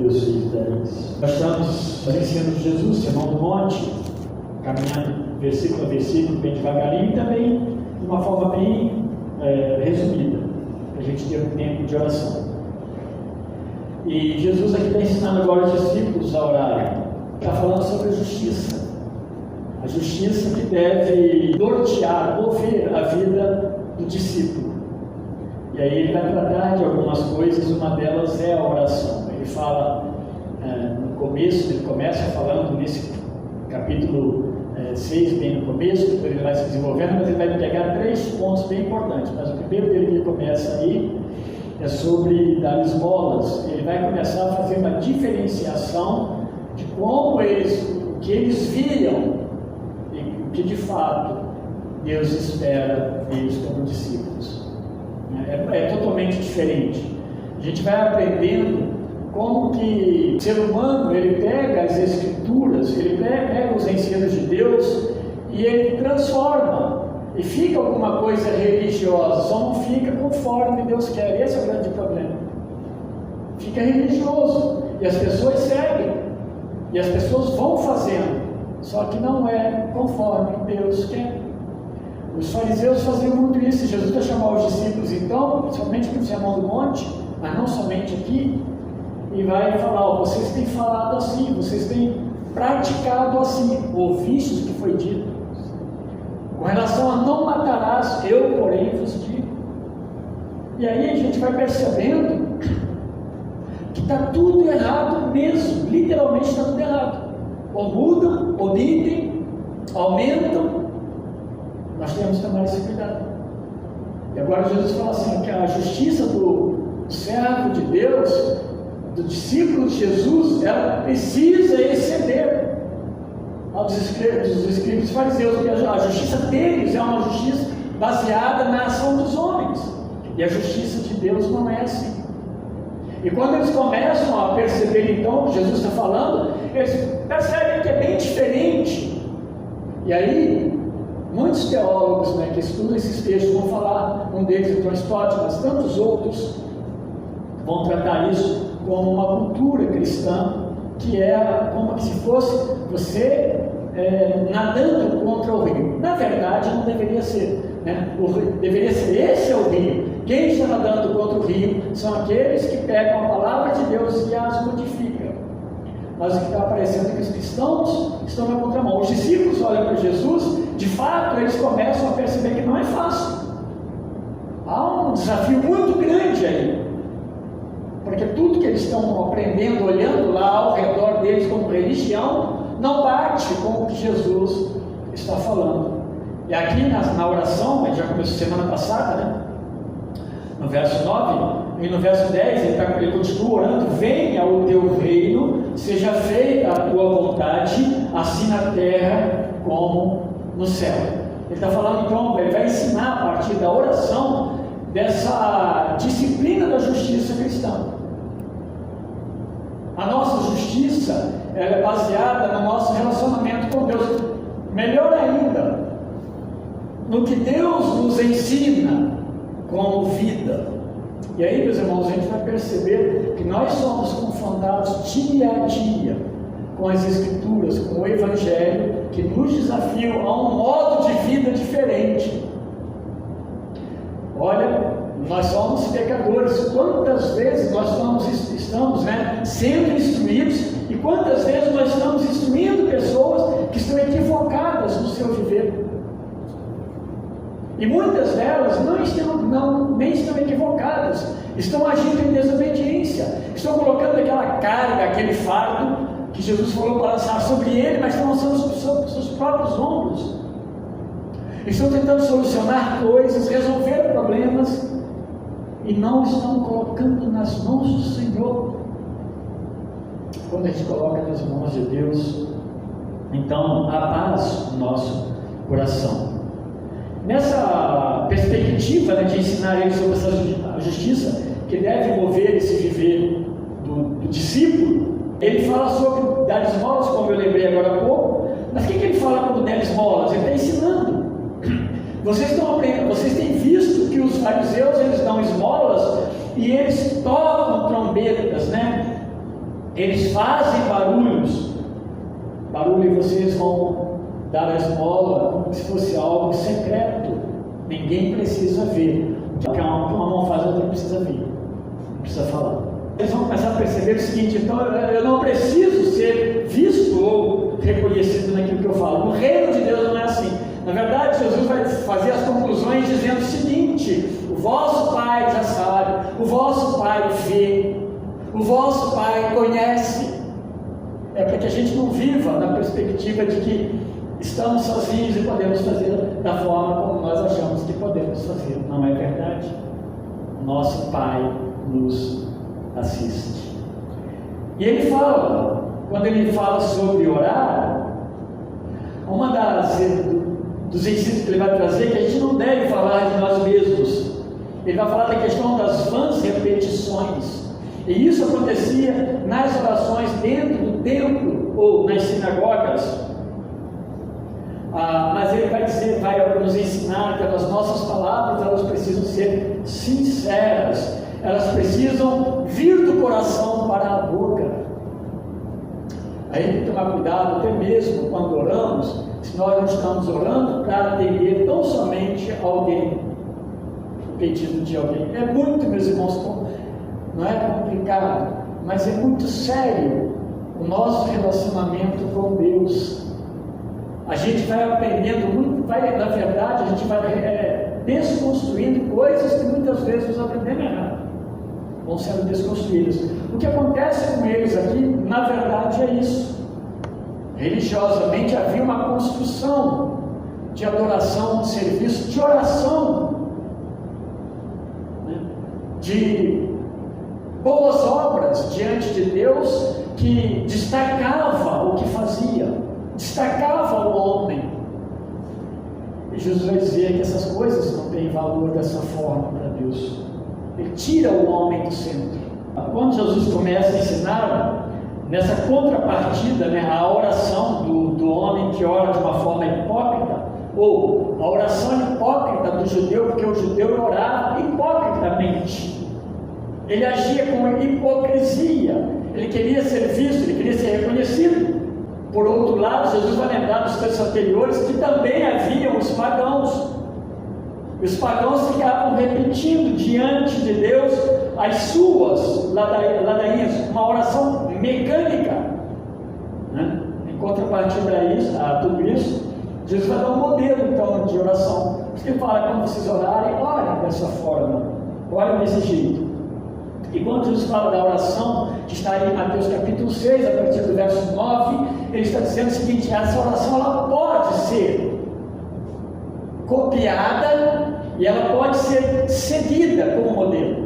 Mateus 6:10. Nós estamos ensinando Jesus, Sermão do Monte, caminhando versículo a versículo, bem devagarinho, e também de uma forma bem resumida, para a gente ter um tempo de oração. E Jesus aqui está ensinando agora os discípulos a orarem. Está falando sobre a justiça. A justiça que deve nortear, mover a vida do discípulo. E aí ele vai tratar de algumas coisas, uma delas é a oração. Ele fala, no começo, ele começa falando nesse capítulo 6, bem no começo, depois ele vai se desenvolvendo, mas ele vai pegar 3 pontos bem importantes. Mas o primeiro dele que ele começa aí é sobre dar esmolas. Ele vai começar a fazer uma diferenciação de como o que eles viam e o que de fato Deus espera deles como discípulos. É totalmente diferente. A gente vai aprendendo como que o ser humano ele pega as escrituras, ele pega os ensinos de Deus e ele transforma e fica alguma coisa religiosa, só não fica conforme Deus quer. Esse é o grande problema. Fica religioso e as pessoas seguem e as pessoas vão fazendo, só que não é conforme Deus quer. Os fariseus faziam muito isso. Jesus vai chamar os discípulos, então, principalmente no Sermão do Monte, mas não somente aqui, e vai falar: vocês têm falado assim, vocês têm praticado assim, ouviste o que foi dito. Com relação a não matarás, eu, porém, vos digo. E aí a gente vai percebendo que está tudo errado mesmo, literalmente está tudo errado. Ou mudam, omitem, aumentam. Nós temos que tomar esse cuidado. E agora Jesus fala assim, que a justiça do servo de Deus, do discípulo de Jesus, ela precisa exceder aos escribas e fariseus, porque a justiça deles é uma justiça baseada na ação dos homens, e a justiça de Deus não é assim. E quando eles começam a perceber então o que Jesus está falando, eles percebem que é bem diferente. E aí muitos teólogos, que estudam esses textos vão falar, um deles então Stott, mas tantos outros vão tratar isso como uma cultura cristã, que é como se fosse você nadando contra o rio. Na verdade não deveria ser, deveria ser esse é o rio. Quem está nadando contra o rio são aqueles que pegam a palavra de Deus e as modificam. Mas o que está aparecendo é que os cristãos estão na contramão. Os discípulos olham para Jesus, de fato eles começam a perceber que não é fácil. Há um desafio muito grande aí, porque tudo que eles estão aprendendo, olhando lá ao redor deles como religião, não bate com o que Jesus está falando. E aqui na oração, a gente já começou semana passada, no verso 9, e no verso 10, ele continua orando: venha o teu reino, seja feita a tua vontade, assim na terra como no céu. Ele está falando então, ele vai ensinar a partir da oração dessa disciplina da justiça cristã. A nossa justiça ela é baseada no nosso relacionamento com Deus. Melhor ainda, no que Deus nos ensina como vida. E aí, meus irmãos, a gente vai perceber que nós somos confrontados dia a dia com as Escrituras, com o Evangelho, que nos desafia a um modo de vida diferente. Olha, nós somos pecadores. Quantas vezes nós estamos sendo instruídos, e quantas vezes nós estamos instruindo pessoas que estão equivocadas no seu viver. E muitas delas nem estão equivocadas, estão agindo em desobediência, estão colocando aquela carga, aquele fardo que Jesus falou para lançar sobre ele, mas estão lançando sobre seus próprios ombros. Estão tentando solucionar coisas, resolver problemas, e não estão colocando nas mãos do Senhor. Quando a gente coloca nas mãos de Deus, então há paz no nosso coração. Nessa perspectiva de ensinar eles sobre essa justiça que deve mover esse viver do discípulo, ele fala sobre dar esmolas, como eu lembrei agora há pouco. Mas o que ele fala quando der esmolas? Ele está ensinando. Vocês têm visto que os fariseus eles dão esmolas e eles tocam trombetas, Eles fazem barulho e vocês vão dar a esmola como se fosse algo secreto. Ninguém precisa ver. O que uma mão faz, a outra precisa ver. Não precisa falar. Eles vão começar a perceber o seguinte: então eu não preciso ser visto ou reconhecido naquilo que eu falo. No reino de Deus não é assim. Na verdade, Jesus vai fazer as conclusões dizendo o seguinte: o vosso Pai já sabe, o vosso Pai vê, o vosso Pai conhece. É para que a gente não viva na perspectiva de que estamos sozinhos e podemos fazer da forma como nós achamos que podemos fazer. Não é verdade. Nosso Pai nos assiste. E ele fala, quando ele fala sobre orar, uma dos ensinos que ele vai trazer é que a gente não deve falar de nós mesmos. Ele vai falar da questão das vãs repetições. E isso acontecia nas orações dentro do templo ou nas sinagogas. Mas ele vai nos ensinar que as nossas palavras elas precisam ser sinceras, elas precisam vir do coração para a boca. Aí tem que tomar cuidado, até mesmo quando oramos, se nós não estamos orando para atender tão somente alguém, o pedido de alguém. É muito, meus irmãos, não é complicado, mas é muito sério o nosso relacionamento com Deus. A gente vai aprendendo muito, na verdade, a gente vai desconstruindo coisas que muitas vezes nós aprendemos errado, vão sendo desconstruídas. O que acontece com eles aqui, na verdade, é isso. Religiosamente havia uma construção de adoração, de serviço, de oração, né? De boas obras diante de Deus, que destacava o que fazia, destacava o homem. E Jesus vai dizer que essas coisas não têm valor dessa forma para Deus. Ele tira o homem do centro. Quando Jesus começa a ensinar nessa contrapartida, né, a oração do homem que ora de uma forma hipócrita, ou a oração hipócrita do judeu, porque o judeu orava hipocritamente. Ele agia com hipocrisia, ele queria ser visto, ele queria ser reconhecido. Por outro lado, Jesus vai lembrar dos textos anteriores que também haviam os pagãos. Os pagãos ficavam repetindo diante de Deus as suas ladainhas, uma oração mecânica, né? Em contrapartida a tudo isso, Jesus vai dar um modelo então de oração. Por isso que ele fala: quando vocês orarem, orem dessa forma, orem desse jeito. E quando Jesus fala da oração, que está aí em Mateus capítulo 6, a partir do verso 9, ele está dizendo o seguinte: essa oração ela pode ser copiada e ela pode ser seguida como modelo.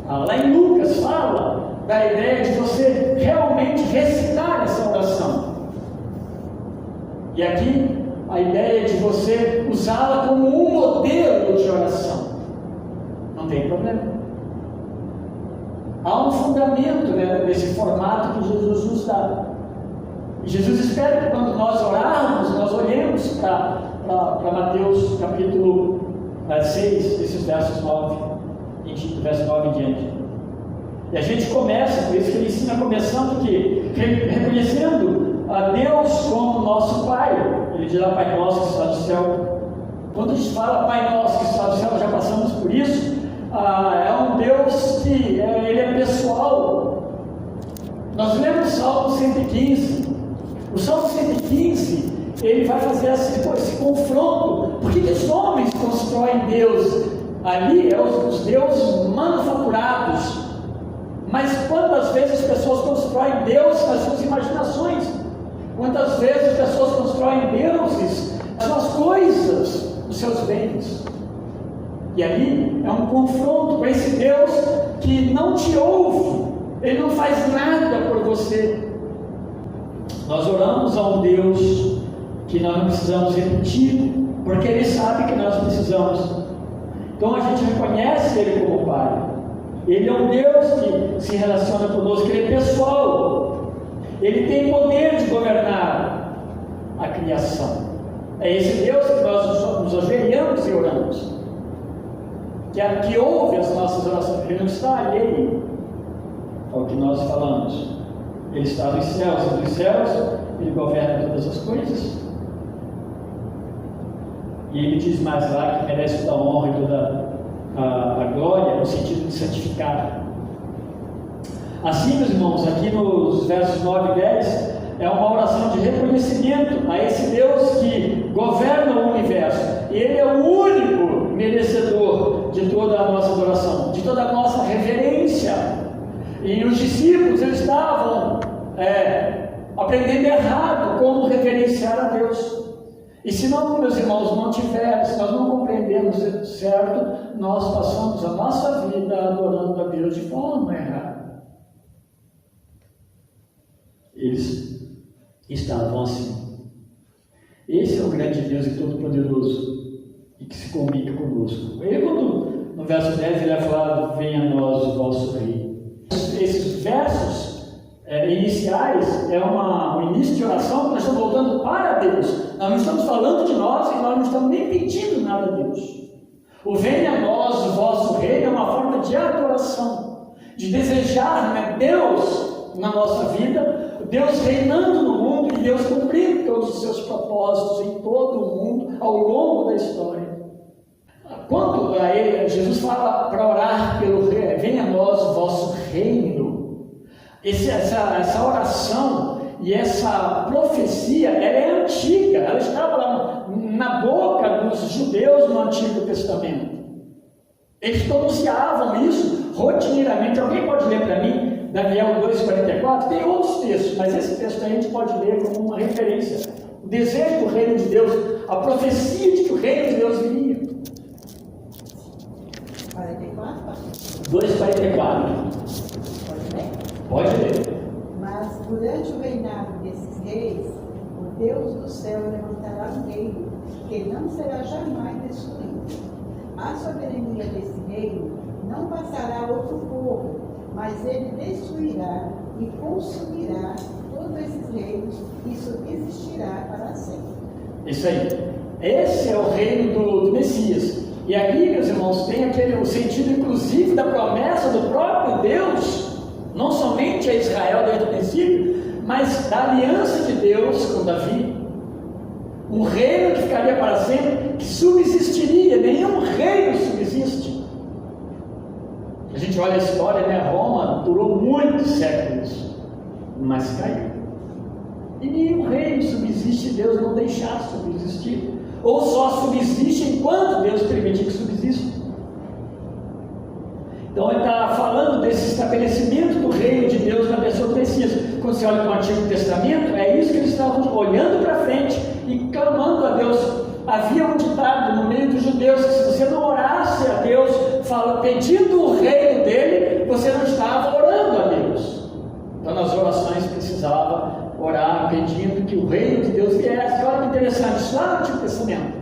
Lá em Lucas fala da ideia de você realmente recitar essa oração. E aqui a ideia de você usá-la como um modelo de oração. Não tem problema. Há um fundamento, né, nesse formato que Jesus nos dá. E Jesus espera que quando nós orarmos, nós olhemos para Mateus capítulo 6, esses versos 9, do verso 9 em diante. E a gente começa, por isso que ele ensina começando aqui, reconhecendo a Deus como nosso Pai. Ele dirá: Pai nosso que está no céu. Quando a gente fala Pai nosso que está no céu, já passamos por isso. É um Deus que ele é pessoal. Nós lemos o Salmo 115. O Salmo 115 ele vai fazer esse confronto. Por que os homens constroem Deus? Ali os deuses manufaturados. Mas quantas vezes as pessoas constroem Deus nas suas imaginações? Quantas vezes as pessoas constroem deuses nas suas coisas, nos seus bens? E ali é um confronto com esse Deus que não te ouve, ele não faz nada por você. Nós oramos a um Deus que nós não precisamos repetir, porque ele sabe que nós precisamos. Então a gente reconhece ele como Pai. Ele é um Deus que se relaciona conosco, ele é pessoal, ele tem poder de governar a criação. É esse Deus que nós nos ajoelhamos e oramos, que ouve as nossas orações. Ele não está alheio ao que nós falamos. Ele está nos céus, e dos céus Ele governa todas as coisas. E Ele diz mais lá que merece toda a honra e toda a glória, no sentido de santificar. Assim, meus irmãos, aqui nos versos 9 e 10, é uma oração de reconhecimento a esse Deus que governa o universo. E Ele é o único merecedor de toda a nossa adoração, de toda a nossa reverência. E os discípulos, eles estavam aprendendo errado como reverenciar a Deus. E se não, meus irmãos, não tivermos, se nós não compreendermos certo, nós passamos a nossa vida adorando a Deus de forma errada. Eles estavam assim. Esse é o grande Deus e Todo-Poderoso e que se comunica conosco. Ele, quando no verso 10 ele vai falar: venha a nós o vosso rei. Esses versos iniciais é um início de oração que nós estamos voltando para Deus. Nós não estamos falando de nós e nós não estamos nem pedindo nada a Deus. O venha a nós o vosso rei é uma forma de adoração, de desejar, Deus na nossa vida, Deus reinando no mundo e Deus cumprindo todos os seus propósitos em todo o mundo ao longo da história. Quando Jesus fala para orar pelo rei, venha a nós o vosso reino. Essa oração e essa profecia, ela é antiga, ela estava lá na boca dos judeus no Antigo Testamento. Eles pronunciavam isso rotineiramente. Alguém pode ler para mim Daniel 2,44? Tem outros textos, mas esse texto a gente pode ler como uma referência. O desejo do reino de Deus, a profecia de que o reino de Deus viria. 2,44. Pode ler. Mas durante o reinado desses reis, o Deus do céu levantará um reino que não será jamais destruído. A soberania desse reino não passará a outro povo, mas ele destruirá e consumirá todos esses reinos e subsistirá para sempre. Isso aí. Esse é o reino do Messias. E aqui, meus irmãos, tem o sentido inclusive da promessa do próprio Deus, não somente a Israel desde o princípio, mas da aliança de Deus com Davi. Um reino que ficaria para sempre, que subsistiria. Nenhum reino subsiste. A gente olha a história, Roma durou muitos séculos, mas caiu. E nenhum reino subsiste se Deus não deixar subsistir. Ou só subsiste enquanto Deus permitir que subsista. Então ele está falando desse estabelecimento do reino de Deus na pessoa do Messias. Quando você olha para o Antigo Testamento, é isso que eles estavam olhando para frente e clamando a Deus. Havia um ditado no meio dos judeus que se você não orasse a Deus, pedindo o reino dele, você não estava orando a Deus. Então nas orações precisava orar pedindo que o reino de Deus viesse. Olha que interessante, isso lá no Antigo Testamento.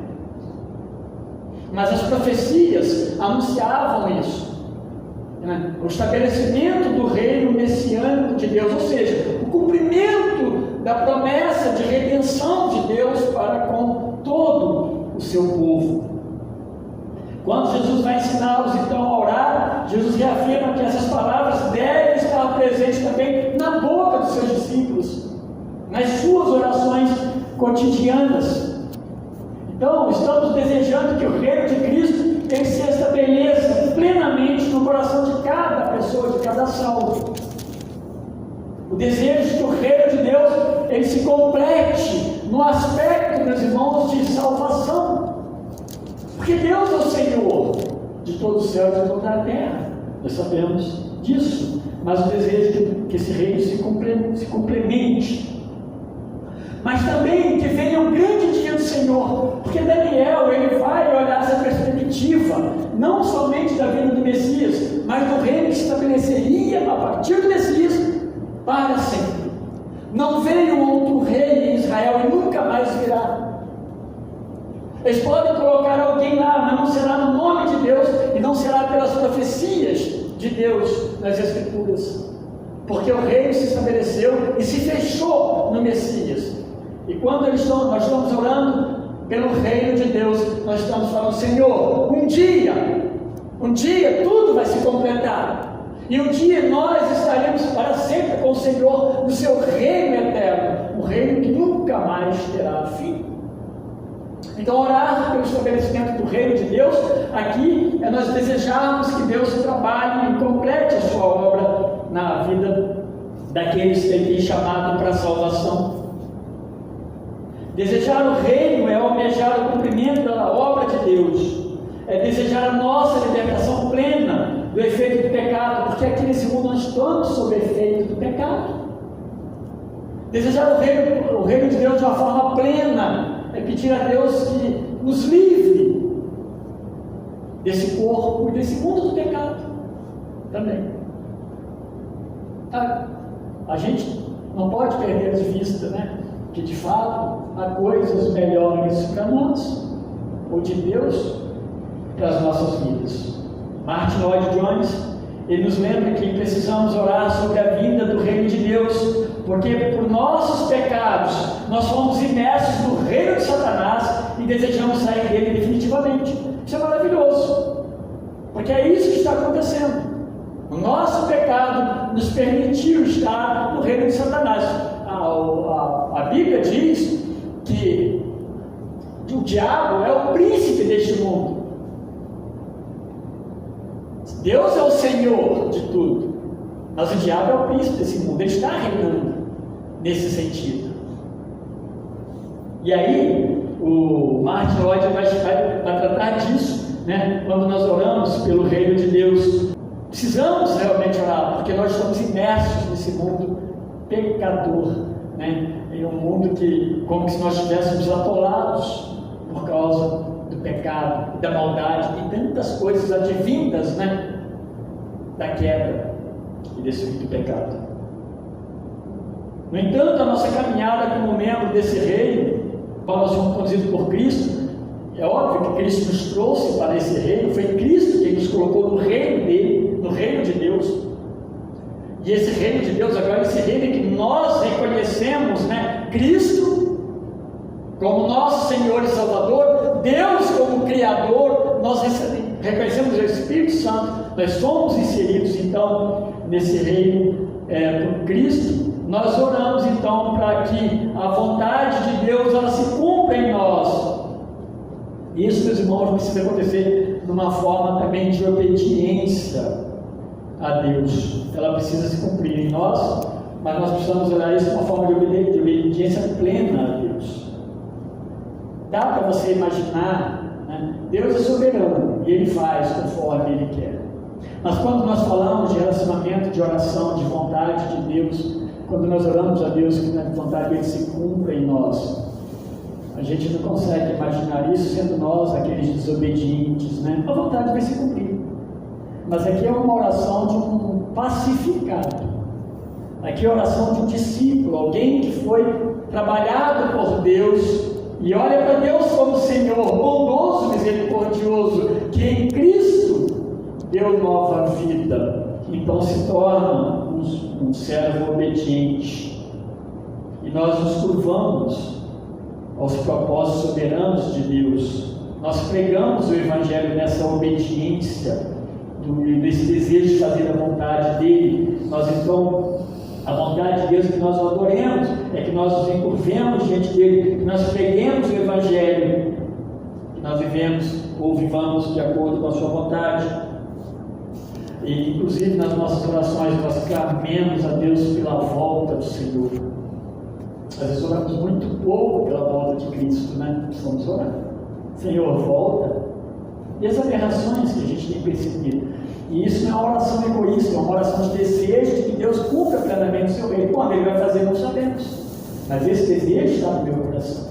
Mas as profecias anunciavam isso. O estabelecimento do reino messiânico de Deus, ou seja, o cumprimento da promessa de redenção de Deus para com todo o seu povo. Quando Jesus vai ensiná-los então a orar, Jesus reafirma que essas palavras devem estar presentes também na boca dos seus discípulos, nas suas orações cotidianas. Então, estamos desejando que o reino de Cristo ele se estabeleça plenamente no coração de cada pessoa, de cada salvo. O desejo de que o reino de Deus ele se complete no aspecto, meus irmãos, de salvação. Porque Deus é o Senhor de todo o céu e de toda a terra. Nós sabemos disso. Mas o desejo de que esse reino se complemente. Mas também que venha um grande dia do Senhor, porque Daniel ele vai olhar essa perspectiva, não somente da vinda do Messias, mas do reino que se estabeleceria a partir do Messias para sempre. Não veio um outro rei em Israel e nunca mais virá. Eles podem colocar alguém lá, mas não será no nome de Deus e não será pelas profecias de Deus nas Escrituras, porque o reino se estabeleceu e se fechou no Messias. E quando nós estamos orando pelo reino de Deus, nós estamos falando: Senhor, um dia tudo vai se completar. E um dia nós estaremos para sempre com o Senhor no seu reino eterno, um reino que nunca mais terá fim. Então, orar pelo estabelecimento do reino de Deus, aqui é nós desejarmos que Deus trabalhe e complete a sua obra na vida daqueles que Ele tem chamado para a salvação. Desejar o reino é almejar o cumprimento da obra de Deus, é desejar a nossa libertação plena do efeito do pecado, porque aqui nesse mundo nós estamos sob o efeito do pecado. Desejar o reino de Deus de uma forma plena é pedir a Deus que nos livre desse corpo e desse mundo do pecado também. A gente não pode perder de vista, que de fato há coisas melhores para nós, ou de Deus para as nossas vidas. Martin Lloyd-Jones, ele nos lembra que precisamos orar sobre a vinda do reino de Deus, porque por nossos pecados nós fomos imersos no reino de Satanás e desejamos sair dele definitivamente. Isso é maravilhoso, porque é isso que está acontecendo. O nosso pecado nos permitiu estar no reino de Satanás. A Bíblia diz que o diabo é o príncipe deste mundo. Deus é o Senhor de tudo, mas o diabo é o príncipe desse mundo. Ele está reinando nesse sentido. E aí o Martin Lloyd vai tratar disso, quando nós oramos pelo reino de Deus. Precisamos realmente orar, porque nós estamos imersos nesse mundo pecador, em um mundo que, como se nós estivéssemos atolados por causa do pecado, da maldade e tantas coisas advindas, da queda e desse do pecado. No entanto, a nossa caminhada como membro desse reino, quando nós somos conduzidos por Cristo, é óbvio que Cristo nos trouxe para esse reino, foi Cristo quem nos colocou no reino dele, no reino de Deus. E esse reino de Deus, agora esse reino em que nós reconhecemos, Cristo como nosso Senhor e Salvador, Deus como Criador, nós reconhecemos o Espírito Santo, nós somos inseridos então nesse reino por Cristo. Nós oramos então para que a vontade de Deus ela se cumpra em nós. Isso, meus irmãos, precisa acontecer de uma forma também de obediência a Deus. Ela precisa se cumprir em nós, mas nós precisamos olhar isso de uma forma de obediência plena a Deus. Dá para você imaginar, Deus é soberano e Ele faz conforme Ele quer. Mas quando nós falamos de relacionamento, de oração, de vontade de Deus, quando nós oramos a Deus que a vontade dele se cumpra em nós, a gente não consegue imaginar isso sendo nós aqueles desobedientes, A vontade vai se cumprir. Mas aqui é uma oração de um pacificado. Aqui é a oração de um discípulo, alguém que foi trabalhado por Deus e olha para Deus como Senhor, bondoso, misericordioso, que em Cristo deu nova vida. Então se torna um servo obediente. E nós nos curvamos aos propósitos soberanos de Deus. Nós pregamos o Evangelho nessa obediência, desse desejo de fazer a vontade dele. Nós então, a vontade de Deus é que nós o adoremos, é que nós nos encurvemos diante dele, que nós preguemos o Evangelho, que nós vivamos de acordo com a sua vontade. E inclusive nas nossas orações nós clamemos a Deus pela volta do Senhor. Às vezes oramos muito pouco pela volta de Cristo, Precisamos orar. Senhor, volta. E as aberrações que a gente tem percebido. E isso não é uma oração egoísta, é uma oração de desejo de que Deus cumpra plenamente o seu reino. Quando Ele vai fazer, não sabemos. Mas esse desejo está no meu coração.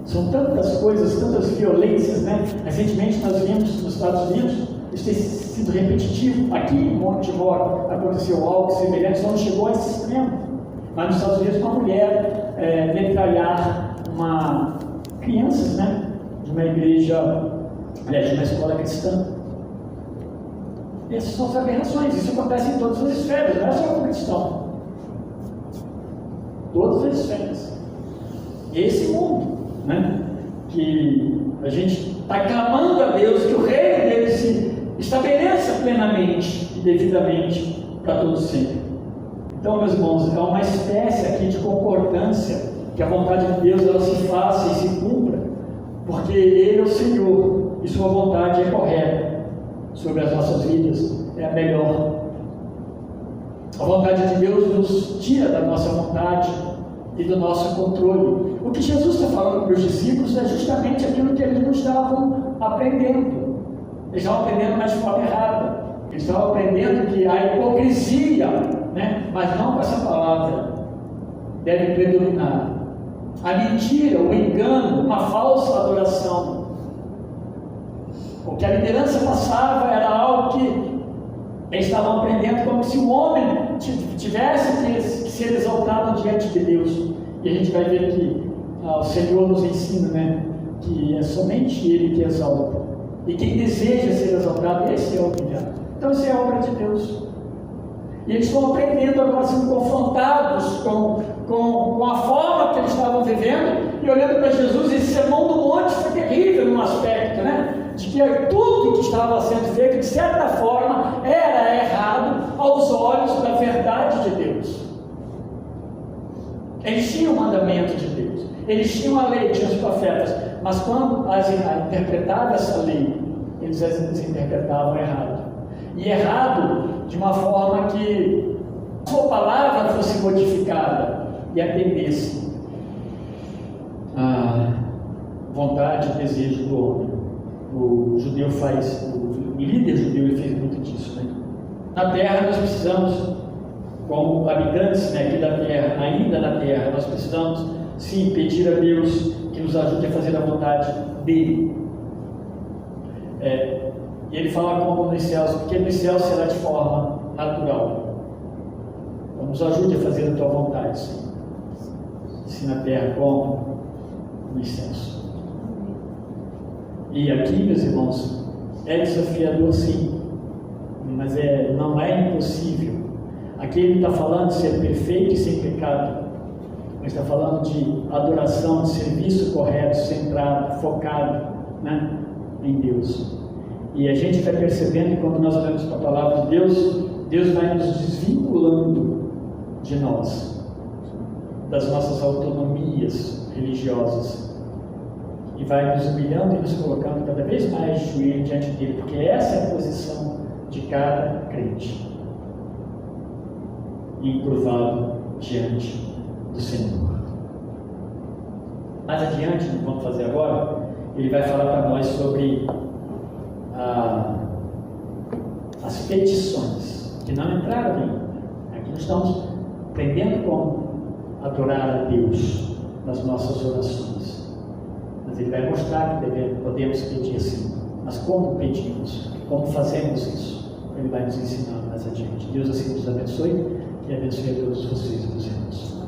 São tantas coisas, tantas violências, Recentemente nós vimos nos Estados Unidos, isso tem sido repetitivo. Aqui, onde moro, aconteceu algo semelhante, só não chegou a esse extremo. Mas nos Estados Unidos, uma mulher metralhar crianças, de uma igreja, aliás, de uma escola cristã. Essas são as aberrações. Isso acontece em todas as esferas, não é só com o cristão. Todas as esferas. Esse mundo, que a gente está clamando a Deus que o reino dele estabeleça plenamente e devidamente para todos sempre. Então, meus irmãos, é uma espécie aqui de concordância, que a vontade de Deus ela se faça e se cumpra, porque Ele é o Senhor e Sua vontade é correta sobre as nossas vidas, é a melhor. A vontade de Deus nos tira da nossa vontade e do nosso controle. O que Jesus está falando para os discípulos é justamente aquilo que eles não estavam aprendendo. Eles estavam aprendendo, mas de forma errada. Eles estavam aprendendo que a hipocrisia, mas não com essa palavra, deve predominar. A mentira, o engano, uma falsa adoração. O que a liderança passava era algo que eles estavam aprendendo como se o homem tivesse que ser exaltado diante de Deus. E a gente vai ver que o Senhor nos ensina, que é somente Ele que exalta. E quem deseja ser exaltado, esse é o humilhado. Então isso é obra de Deus. E eles estão aprendendo agora, sendo confrontados com a forma que eles estavam vivendo, e olhando para Jesus. Esse sermão do monte foi terrível num aspecto, de que tudo que estava sendo feito, de certa forma, era errado aos olhos da verdade de Deus. Eles tinham o mandamento de Deus, eles tinham a lei, tinham os profetas, mas quando interpretavam essa lei, eles as interpretavam errado. E errado de uma forma que a sua palavra fosse modificada e atendesse à vontade e desejo do homem. O judeu o líder judeu ele fez muito disso. Na terra nós precisamos, como habitantes aqui da terra, ainda na terra, nós precisamos sim pedir a Deus que nos ajude a fazer a vontade dele. E ele fala como nos céus, porque nos céus será de forma natural. Então nos ajude a fazer a tua vontade, Senhor. Assim na terra como nos céus. E aqui, meus irmãos, é desafiador sim, mas não é impossível. Aqui ele está falando de ser perfeito e sem pecado, mas está falando de adoração, de serviço correto, centrado, focado em Deus. E a gente vai percebendo que quando nós olhamos para a palavra de Deus, Deus vai nos desvinculando de nós, das nossas autonomias religiosas, e vai nos humilhando e nos colocando cada vez mais de joelho diante dele, porque essa é a posição de cada crente, encurvado diante do Senhor. Mais adiante, que vamos fazer agora, ele vai falar para nós sobre as petições que não entraram ainda. Aqui nós estamos aprendendo como adorar a Deus nas nossas orações, mas ele vai mostrar que podemos pedir sim, mas como pedimos, como fazemos isso, ele vai nos ensinar mais adiante. Deus assim nos abençoe e abençoe a todos vocês, meus irmãos.